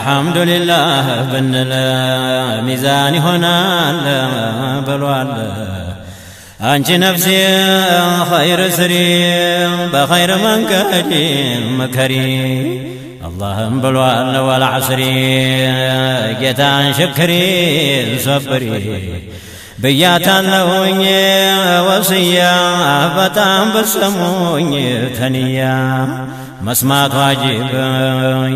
الحمد لله بن الميزان هنا بلوال أنت نفسي خير سري بخير من كريم مكري اللهم بلوال والعصري جتان شكري صبري بياتا لوني وصيا بطام بسموني ثنيا مسمات واجب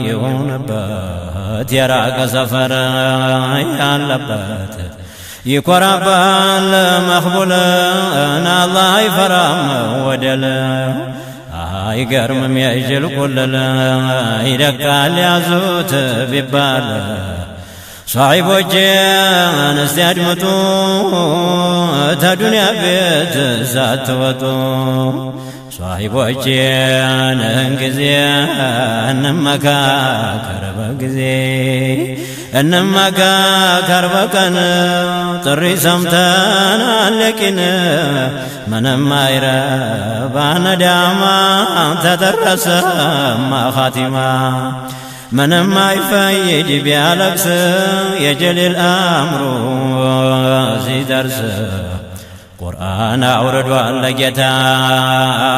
يونبات يراك سفر يالبات يقربال مخبولا الله يفرام ودل يقرم يجل كل يدقال يعزوت ببال صاحب وجهان استجمتو تدنيا بيت ساتوتو صاحب وجهان انقزيان انمكا كرب قزي انمكا كربكن طري سمتان لكن من ما يربان داما تدرس ما خاتما من ما يفيد بيالكس يجل الأمر زيدرس قرآن أورد واللقيتا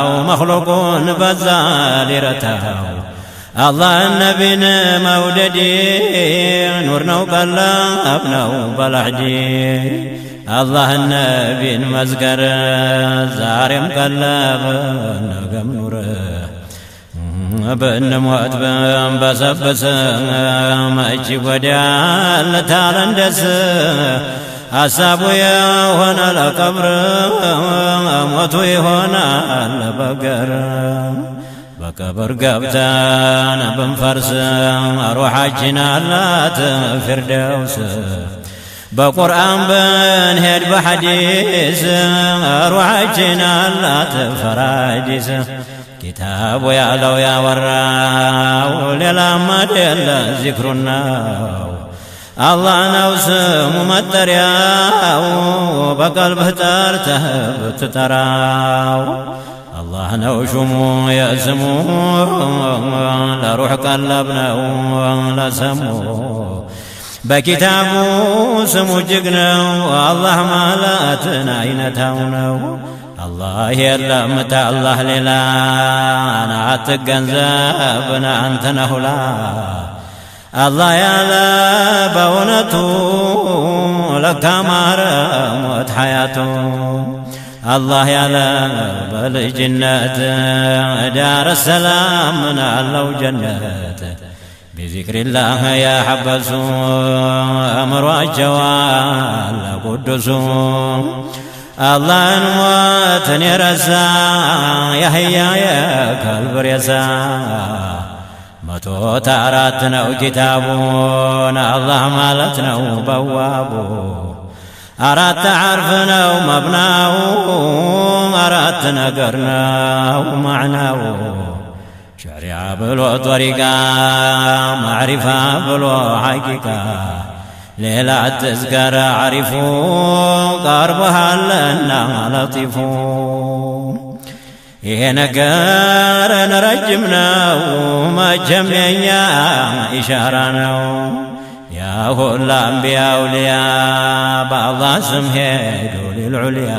ومخلوقون بزال رتاو الله النبي موددي نورنا وقلبنا وبلحدي الله النبي مزقر زارم قلبنا قم نوره بنموت بنبسبس ما اجي ودال تالندس حسابو يهون القبر موتو يهون البقر بقبر قبتان بنفرس روحاجنا لات فردوس بقرآن بنهد بحديث روحاجنا لات فراديس كتاب يا لو يا وراو للما دل ذكرنا الله نوسم مترياو بقلبه ترته بتتراو الله نوشمو يسمو لروح قلبنا ولا سمو بكتابو سمو جقنو الله مالاتنا عينتاونو الله يلا متى الله للا أنا أتجنزبنا أنت نهلا الله يلا بونتو لك مار موت حياته الله يلا بالجنات دار السلام من الله جنات بذكر الله يا حبسو أمر الجوال قدسو الله انواتن يرسا يحيا يا قلب رسا متو تاراتنا وكتابنا الله مالتنا وبوابو أرات عرفنا ومبناه أرات نقرنا ومعناه شريعة بلو طريقة معرفة بلو حقيقة ليلة تذكر عرفوا قربها لنا لطيفوا نقار نرجمنا وما جمعنا إشارنا يا هو الأنبياء أولياء بعض سمهدوا للعليا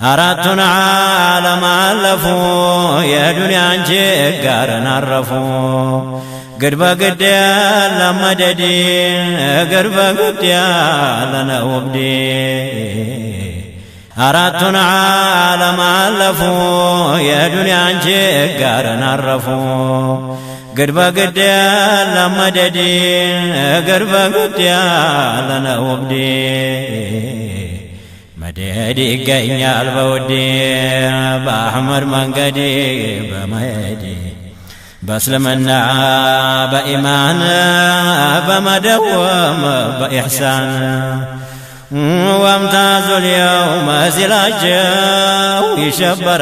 أردتنا عالم ألفوا يا دنيا انجي قار نعرفوا قربا قد يا مددي قربا قد يا لنا وبدي أردتنا عالم ألفوا يا دنيا انجي قار نعرفوا قربا قد يا مددي قربا قد يا لنا وبدي مددي قيني البودي بأحمر منقدي بمهدي بسلمنا بإيمان بمدوم بإحسان وامتاز اليوم زلاجه يشبر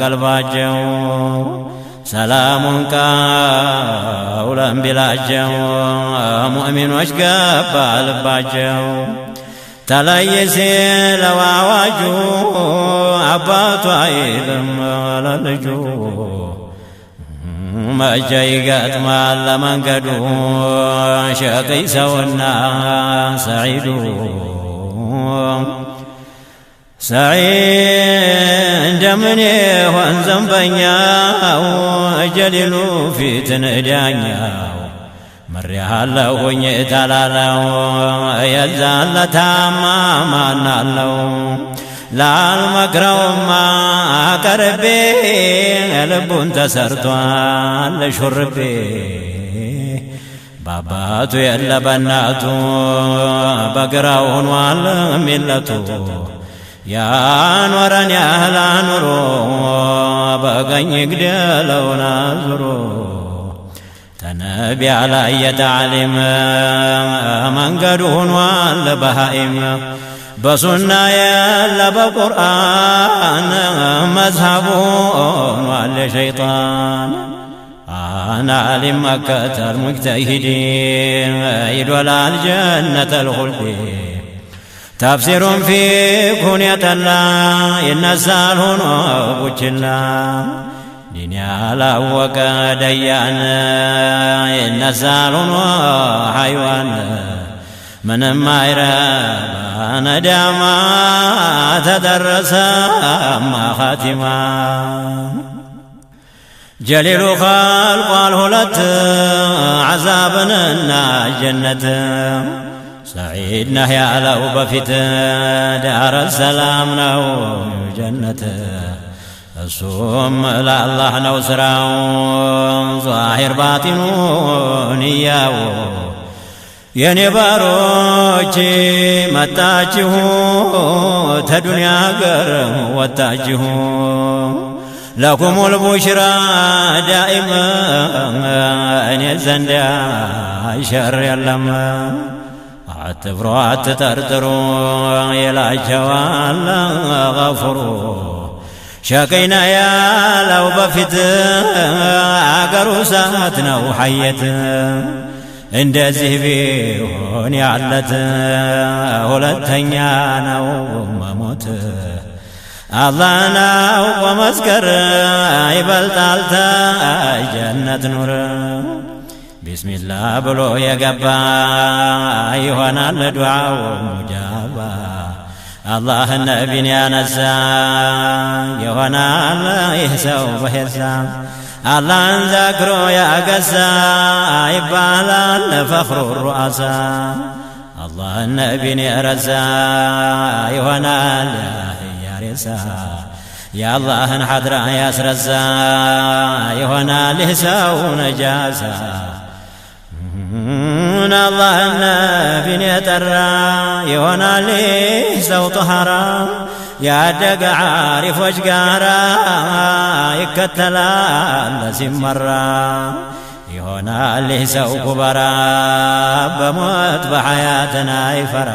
قلباجه سلام قولا بلاجه مؤمن واشقاب الباجه تليسي لواواجه عبات عيلم للجو مجيقات مال من قدو شقي سونا سعيدو سعيد جمني وانزم بنياو جليلو في تندانيا مريها الله يتلالاو يزال تماما الله لا المكرو ما قربي لبون تسرطوان لشربي باباتو يلا بناتو بقراون والملتو يا نوران يا هلا نورو بقن يقدلو نازرو تنبي على يتعلم من قدون والبهائم بسنة يلا بقرآن مذهبون والشيطان أنا علم مكة المجتهدين يدول الجنة الخلد تفسير في كنية الله ينسال هنا الله ديني على وكديان ينسال هنا حيوان من ما يرى ندما تدرس ما خاتما جليل خلق الهلت عذابنا جنة سعيدنا يا لو بفت دار السلام نو جنة الصوم لا الله نو سراو ظاهر باطنون ياو የኔባሮች መጣችሁ ተዱንያ ገር ወጣችሁ لكم البشرى دائما أن يزندى شر يلم اعتبروا اعتترتروا يلا جوال غفروا شكينا يا لو بفت عقروساتنا وحيت እንደዚህ ቢሆን ያለት ሁለተኛ ነው መሞት አላህ ነው ወመስከር ይበልጣል ጀነት ኑር ቢስሚላህ ብሎ የገባ ይሆናል ዱዓው ሙጃባ አላህ ነቢን ያነሳ ይሆናል ይህ ሰው በሂሳብ አላህን ዘክሮ ያገሳ ይባላል ፈኽሩ ሩአሳ አላህ ነቢን የረሳ ይሆናል ያሬሳ የአላህን ሐድራ ያስረሳ ይሆናል ሰው ነጃሳ አላህ ነቢን የጠራ ይሆናል ሰው ጠሃራ ያደገ ዓሪፎች ጋራ ይከተላል ሲመራ ይሆናል ሰው ኩበራ በሞት በሐያትና ይፈራ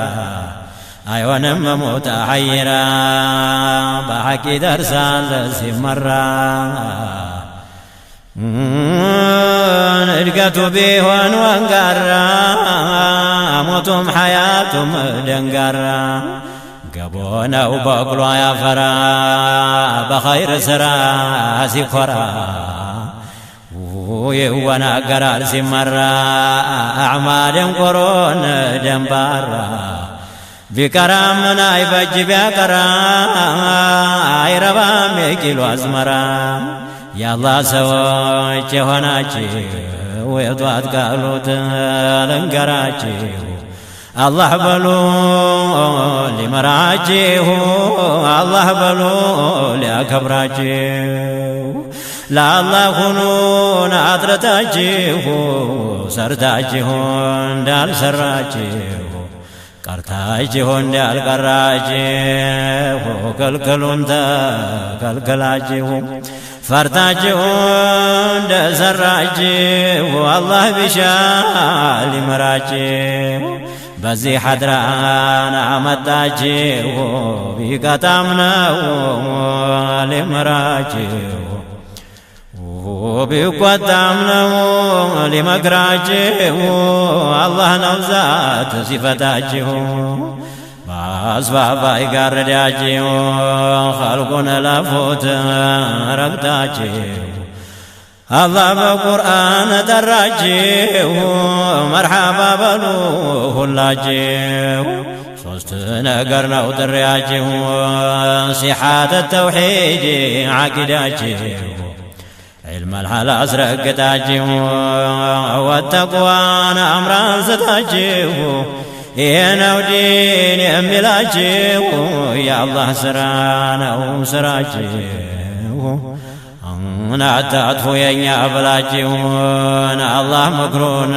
አይሆንም ሞት ሐይራ በሐቅ ይደርሳል ሲመራ እድገቱ ቢሆን ወንጋራ ሞቱም ሐያቱም ደንጋራ ገቦነው በቅሎ ያፈራ በኸይር ሥራ ሲኮራ ይወናገራል ሲመራ አዕማልን ቆሮን ደንባራ ቢቀራም ምን አይበጅ ቢያቀራ አይረባም የቂሉ አዝመራ የአላህ ሰዎች የሆናችሁ የጧት ቃሉት ልንገራችሁ الله بلو لمراجيه الله بلو لأكبراجيه لا الله خنون أدرتاجيه سرتاجيه دال سراجيه قرتاجيه دال قراجيه كالكلون تا كالكلاجيه فرتاجيه دال سراجيه الله بشال مراجيه بزي حدران عمتاجيه بيقطعنا لمراجيه بيقطعنا لمقراجيه الله نوزات صفتاجيه بأسباب يقرداجيه خلقنا لفوت رقتاجيه الله بقرآن دراجيه مرحبا بلو هلاجيه ሶስት ነገር ነው ጥሪያችሁ ሲሐት ተውሂድ ዓቂዳችሁ علم الحال አስረግጣችሁ ወተቅዋን አምራን ስታችሁ ይሄ ነው ዲን የሚላችሁ የአላህ ስራ ነው ስራችሁ አታጥፉ የኛ ብላችሁን አላህ ምክሩን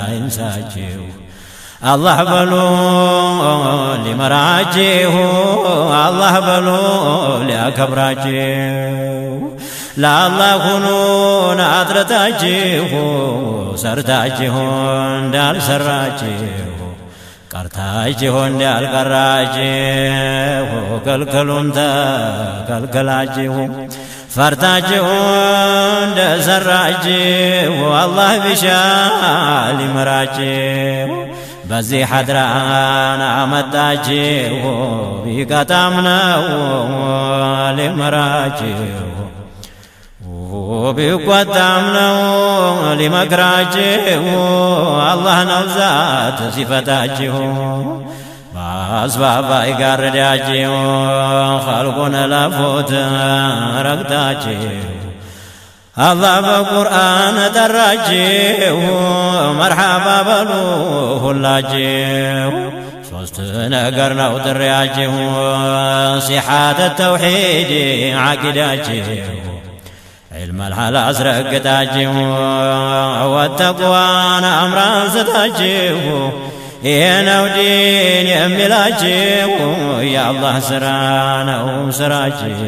አይንሳችሁ الله بلو لمراجيه الله بلو لأكبراجيه لا الله خنون أدرتاجيه سرتاجيهون دال سراجيه قرتاجيهون دال قراجيه كالكلون تا كالكلاجيه فرتاجيهون دال سراجيه الله بشال مراجيه بزي حدران عمداجيه بيقاتمناو لمراجيه بيقاتمناو لمقراجيه الله نوزات صفتاجيه بأسباب يقرداجيه خلقنا لفوت رقداجيه الله بقرآن دراجيه مرحبا بلو هلاجيه ሶስት ነገር ነው ጥሪያችሁ ሲሐት ተውሂድ ዓቂዳችሁ علم الحال አስረግጣችሁ ወተቅዋን አምራን ስታችሁ ይሄ ነው ዲን የሚላችሁ የአላህ ስራ ነው ስራችሁ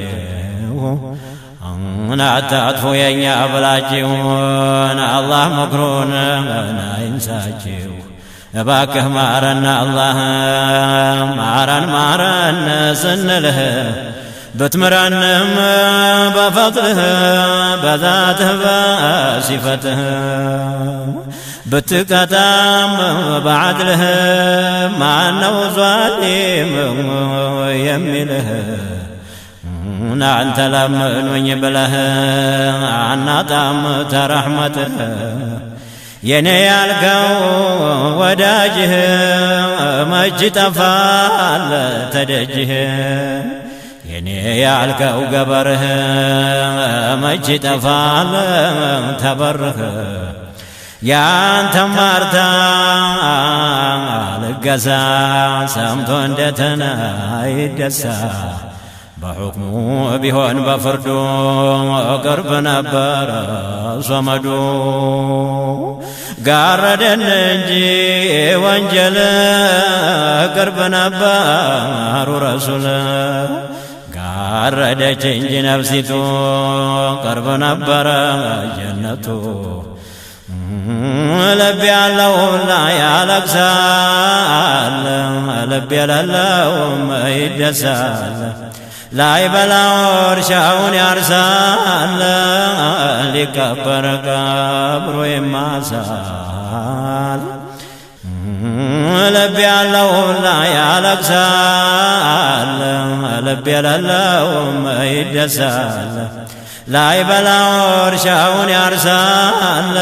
አታጥፉ የኛ ብላችሁን አላህ ምክሩን አይንሳችሁ እባክህ ማረን አላህ ማረን ማረን ስንልህ ብትምረንም በፈضልህ በዛትህ በሲፈትህ ብትቀጣም በዓድልህ ማነው ዛሊም የሚልህ أنت لمن بله عنا طعم رحمته ينيالك وداجه مجد فال تدجه ينيالك وقبره مجد فال تبره يا أنت مرتا لقسا سمتون دتنا يدسا بحكمه بهون بفردو قرب نبر صمدو قارد النجي وانجل قرب نبر رسول قارد جنج نفسيتو قرب نبر جنتو لبي الله لا يالك سال لبي الله ما يدسال لا يبلا ورشاون يرسال لكبر قبر ما سال لبي الله لا يالك سال لبي الله ما يدسال لا يبلا ورشاون يرسال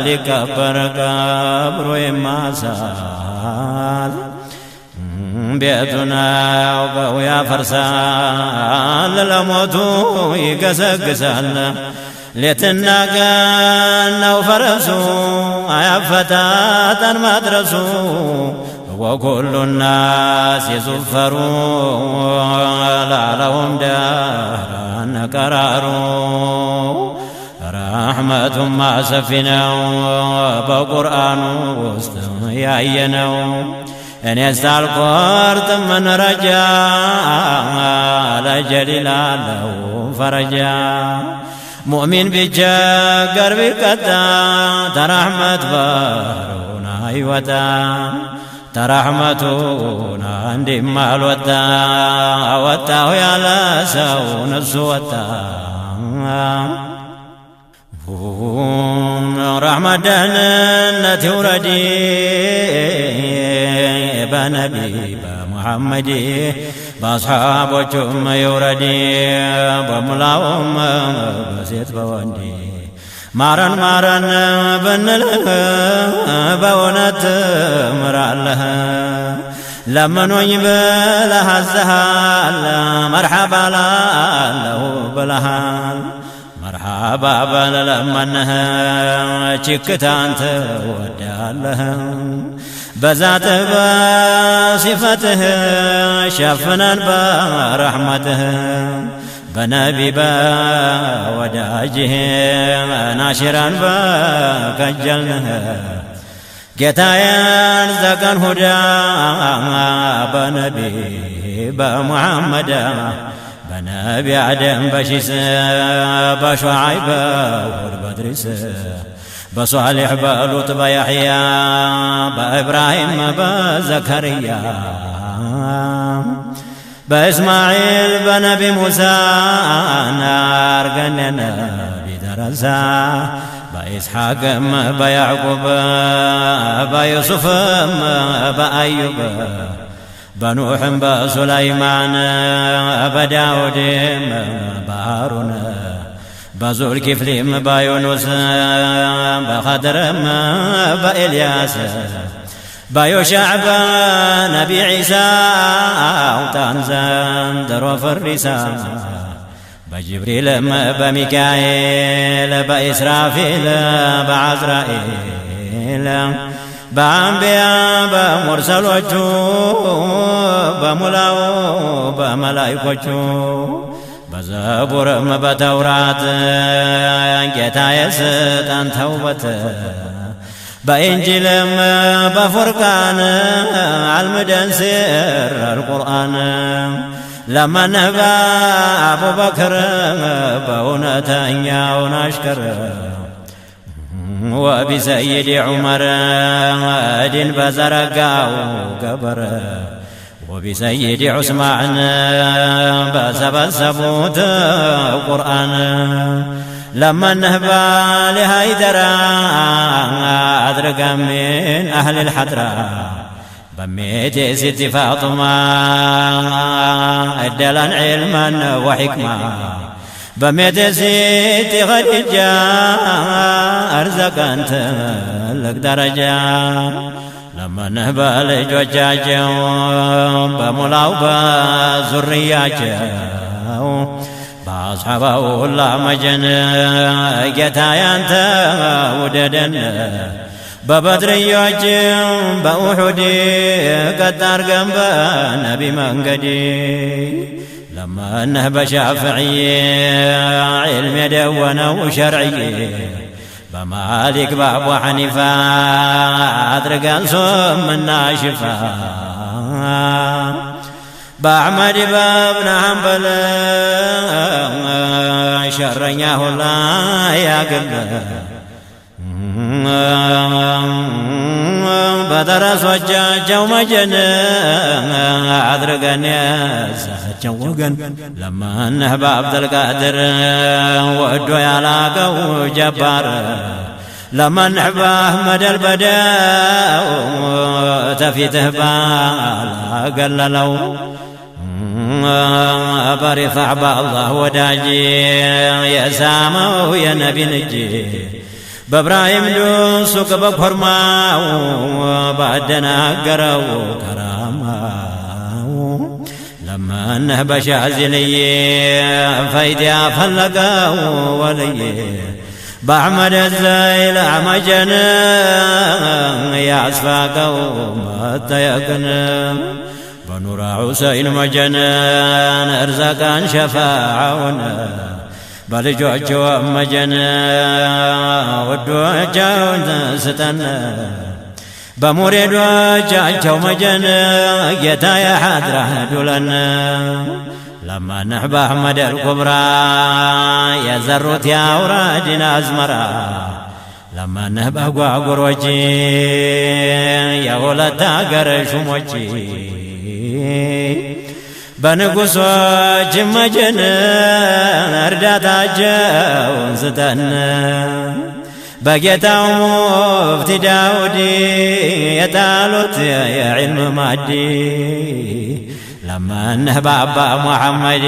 لكبر قبر ما سال بيتنا ويا فرسان للموتو يقسقسال ليتنا قالنا وفرسو يا فتاة مدرسو وكل الناس يزفروا لا لهم دار قرارو رحمة ما سفنوا بقرآن وسط يعينوا أن يستعل قرط من رجاء لجليل له فرجاء مؤمن بجاقر بكتا ترحمت بارونا يوتا ترحمتونا عندي مال وتا ويا لسون السوتا رحمة دهنة وردي بنبي محمد በአስሓቦቹም ይውረድ በሙላውም በሴት በወንድ ማረን ማረን ብንልህ በእውነት ምራለህ ለመኖኝ ብለህ አዘሃል መርሓባ ላለው ብለሃል መርሓባ በል ለመንህ ችክታንተ ወዳለህ በዛትህ በሲፈትህ ሸፍነን በረሕመትህ በነቢ በወዳጅህ ናሽራን በከጀልንህ ጌታዬን ዘቀን ሁዳ በነቢ በሙሐመድ በነቢ አደም በሺስ በሹዓይብ በሁድ በድሪስ በሷሊሕ በሉጥ በያሕያ በኢብራሂም በዘከርያ በእስማዒል በነቢ ሙሳ ናርገን ነቢ ደረሳ በኢስሐቅም በያዕቁብ በዩሱፍም በአዩብ በኑሕም በሱለይማን በዳውድም በሃሩን በዙልኪፍሊም በዩኑስ በኸድርም በኤልያስ በዮሻዕ በነቢ ዒሳ አውጣን ዘንድሮ ፍሪሳ በጅብሪልም በሚካኤል በኢስራፊል በዓዝራኤል በአንቢያ በሙርሰሎቹ በሙላው በመላይኮቹ በዘቡርም በተውራት ጌታዬ ስጠን ተውበት በኢንጂልም በፉርቃን አልምደን ሲር አልቁርአን ለመንህ በአቡበክር በእውነተኛውን አሽከር ወቢሰይድ ዑመር ዲን በዘረጋው ገበር وبسيد عثمان بسبسبوت القرآن لما نهبى لهيدرا أدرك من أهل الحضرة بميت ست فاطمة أدلن علما وحكمة بميت ست خديجة أرزق أنت لك درجة لما نهبى لجوجاجو بمولاو بزرياجو بأصحابه الله مجن جتاي أنت وددن ببدرياجو بأحدي قدر جنب نبي منقدي لما نهبى شافعي علم يدونه وشرعي بمالك بابو حنيفة أدرقان سم الناشفة بأحمد بابن حنبل شرناه الله يا قلب بدرس وجاجو مجن أدرقان ياسا وقن لما نهب عبد القادر وعدو يلاقو جبار لما نحب أحمد البداء تفيته بالا قللو برفع بالله وداجي يا سامو يا نبي نجي بابراهيم دوسك بكرماو بعدنا قرو كراماو لما نهب شازلي فايدي أفلقاو ولي بأحمد الزايل عمجن يا أصفاقو ما تيقن بنور حسين مجنان أرزقان شفاعونا بلجوجو مجنا ودوجو ستنا بمريدوجو مجنا يتايا حضره دولنا لما نحب أحمد الكبرى يا زروت يا أورادنا أزمرا لما نحب أقوى وجي يا ولتا قرش موجي بنقصوج مجن أرداتاجو ستنا بقيتاو مفتي داودي يتالوت يا علم مادي لما نهبابا محمد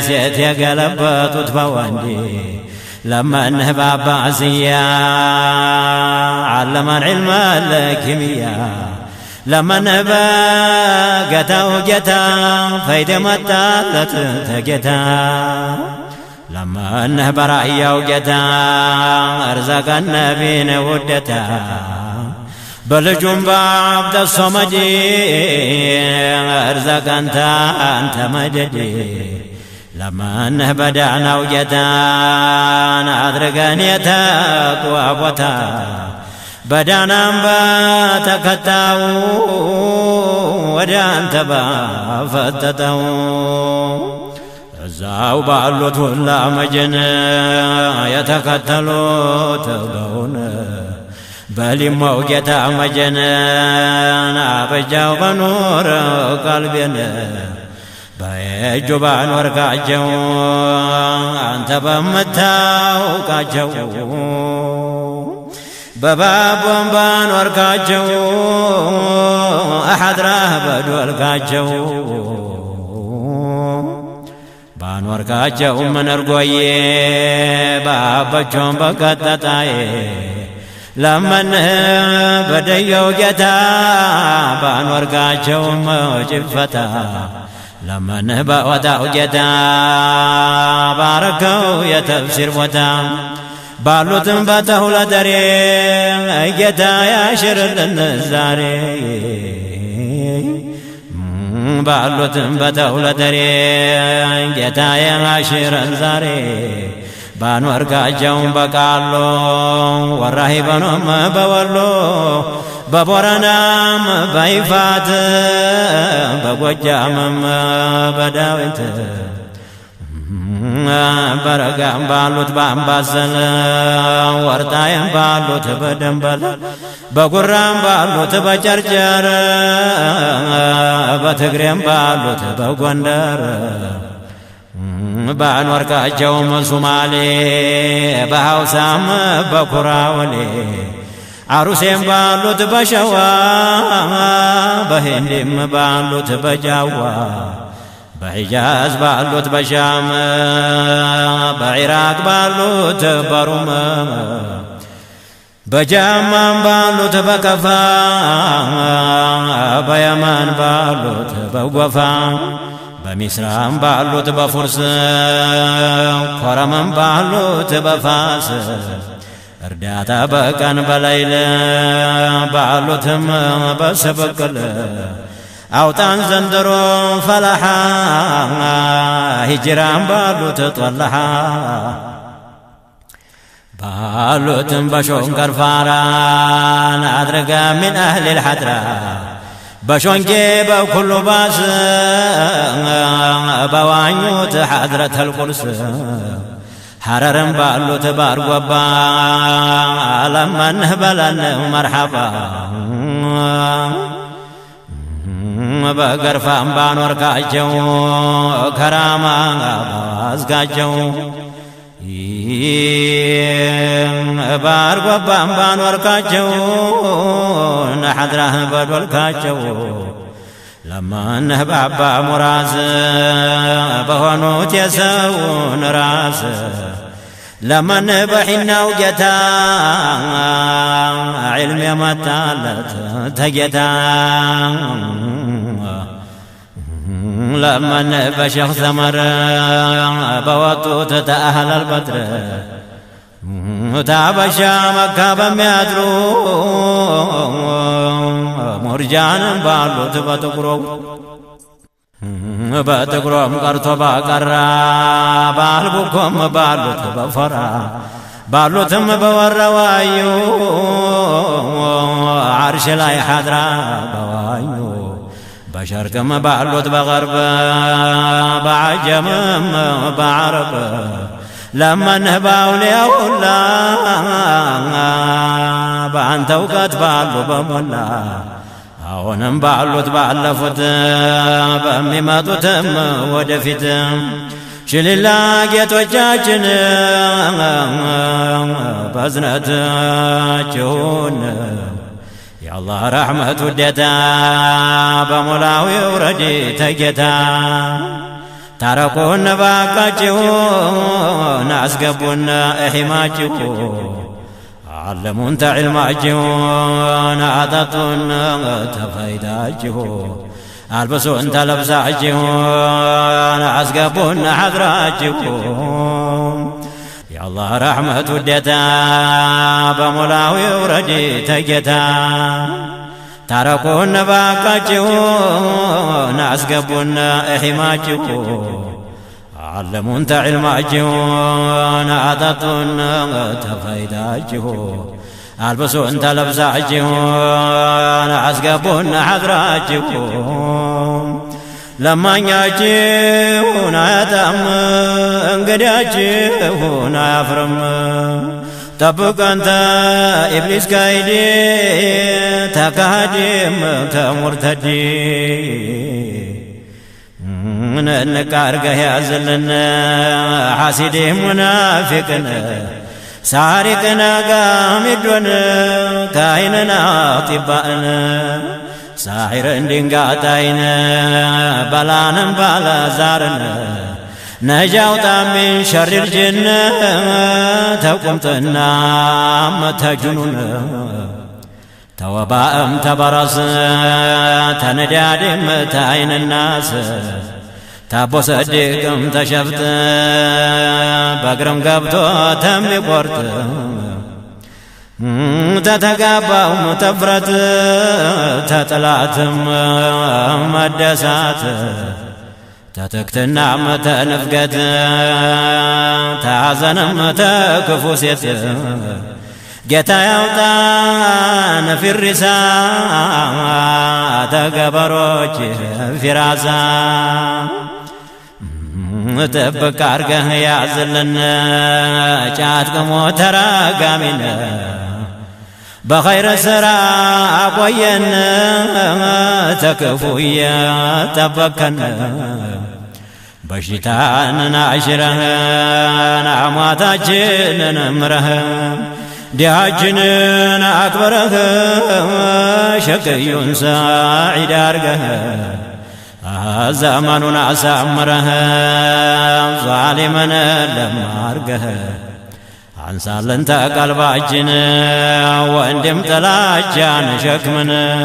سيت يقلبت وتفوندي لما نهبابا سيا علم العلم الكيمياء لما نهبا قتا وقتا فايدة متالت تقتا لما نهبا رأيا وقتا أرزق النبي ودتا بالجنب عبد الصمد أرزق أنت مجدي لما أنه بدعنا وجدان أدرقني تقوى وتا بدعنا باتكتاو ودعن تبا فتتاو الزاو بعلوت ولا مجن يتكتلو تبون بل موجة مجنان بجاو بنور قلبنا بيجبان ورقاجو أنت بمتاو قاجو بباب وانبان ورقاجو أحد راه بدول قاجو بان ورقاجو من رقوي باب جون بقتتاي لمن بديو جتا بان ورقاجو موجفتا لمن بوداو جتا باركو يتفسير وتا بالوتن باتهو لدري جتا ياشر للنزاري بالوتن باتهو لدري جتا ياشر الزاري بانور كاجون بقالو والراهبانم بولو ببورانام بايفات بقوجامم بداويت برقام بالوت بامباسل ورطايم بالوت بدنبل بقرام بالوت بچرچر بتگريم بالوت بگوندر بانور كاجوم سومالي بهاوسام بكراولي عروسين بالوت بشوا بهندم بالوت بجاوا بحجاز بالوت بشام بعراق بالوت بروم بجامم بالوت بكفا بيمان بالوت بوقفا بمصرام بالوت بفرس كرمم بالوت بفاس ارداتا بكن بليل بالوتم بسبكل اوطان زندرو فلحا هجران بالوت طلحا بالوتم بشونكر فاران ادرقا من اهل الحدرة بشونكي بكل باس بوانيوت حضرة القرص حررم بالوت بارقوبا لما نهبلن مرحبا بقرفان بانور كاجو كراما بازقاجو بارقوبا بانور كاجو نحضره بدول كاجو لما نهبابا مراز بهونوت يسون راس لما نبحنا وجتا علم يمتالت تجتا لما نبشخ ثمر بوطوت تأهل البدر تابشا مكة بميادرو مرجان بالوت بتقرو مقرتو باقرا بالبكم بالوت بفرا بالوتم بوروايو عرش لاي حضرا بوايو بشركم بالوت بغرب بعجم بعرب لما نهباو ليولا بانت وقت بالو بمولا አሁንም ባሉት ባለፉት በሚመጡትም ወደፊትም ሽልላ ጌቶቻችን በዝነታችሁን የአላህ ረሕመት ውዴታ በሞላው ይውረድ ተጌታ ታረቁን ባካችሁን አስገቡን እሒማችሁ علمون تعلماجون عطتون تفايداجون البسون تلبساجون عسقبون حضراجون يا الله رحمة وديتا بمولاوي وردي تجتا تركون باكاجون عسقبون احماجون علمون تعلماجون عطتون تفايداجون البسون تلبساجون عسقبون حضراجون لما نجيون عتم انقداجون عفرم تبقى انت ابليس كايدي تكهدم تمرتدي نكارقه يازلنا حاسدي منافقنا سارقنا قامدنا كايننا طباءنا ساحر دنقاتينا بلانا بلا زارنا نجاوتا من شر الجنة تقمتنا متجننا توباءم تبرس تندادم تاين الناس تابو صديقم تشفت بقرم قبتو تمي قرط تتقابم تفرت تطلعتم مدسات تتكتنا متنفقت تعزنم تكفوسيت جتا يوطان في الرساء تقبروج في راسا تبقى عرقه يعزلنا جاتكم وتراقامنا بخير سراء قوينا تكفويا تبكنا بشتانا عشرها نعماتاجنا نمرها دياجنن أكبره شقي ساعد أرقه زماننا سامره ظالمنا لما أرقه عن سالنت قلباجنا واندم تلاجان شكمنا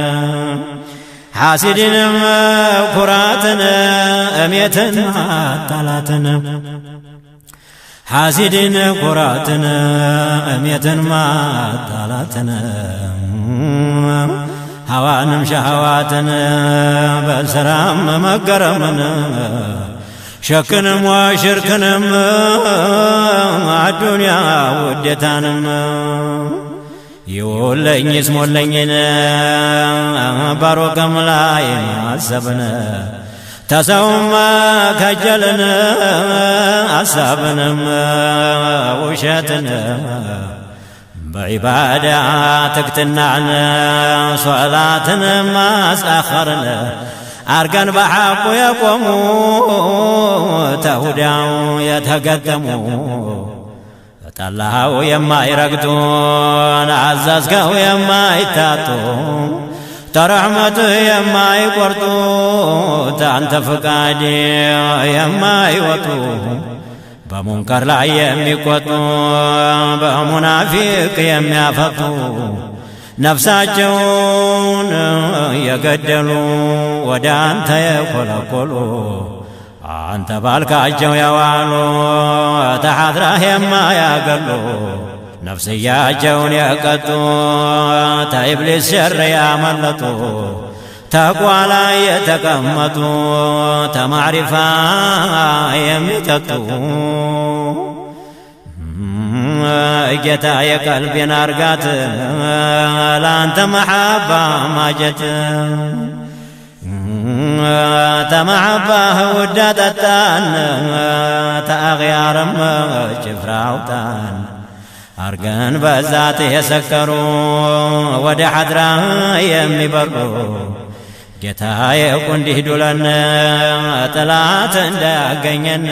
حاسدنا كراتنا أميتنا طلاتنا حاسدين قراتنا أمية ما طالتنا هوانم شهواتنا بسرام مقرمنا شكنم وشركنم الدنيا وديتانم يولين اسمو لينا باروكم لا يناسبنا تسوم كجلنا أصابنا وشاتنا بعبادة تقتنعنا صلاتنا ما أسأخرنا أرقن بحق يقوموا تهدعوا يتقدموا تطلعوا يما يرقدون عزازكوا يما يتاتوا ترحمته يما يقرطوا تانت فقادي يما يوطوا بمنكر لا يميقوطوا بمنافق يميافطوا نفساቸውን የገደሉ ወደ አንተ የኮለኮሉ አንተ ባልካቸው ያዋሉ ተሐድራህ የማያገሉ ነፍስያቸውን የቀጡ ተኢብሊስ ሸር ያመለጡ ተቅዋ ላይ የተቀመጡ ተማዕሪፋ የሚጠጡ ጌታ የቀልቤን አርጋት ለአንተ መሐባ ማጀት ተመሐባህ ውዳ ጠጣን ተአኽያርም ጭፍራውጣን አርገን በዛት የሰከሩ ወደ ሐድራ የሚበሩ ጌታዬ እንዲህ ዱለን ጠላት እንዳያገኘን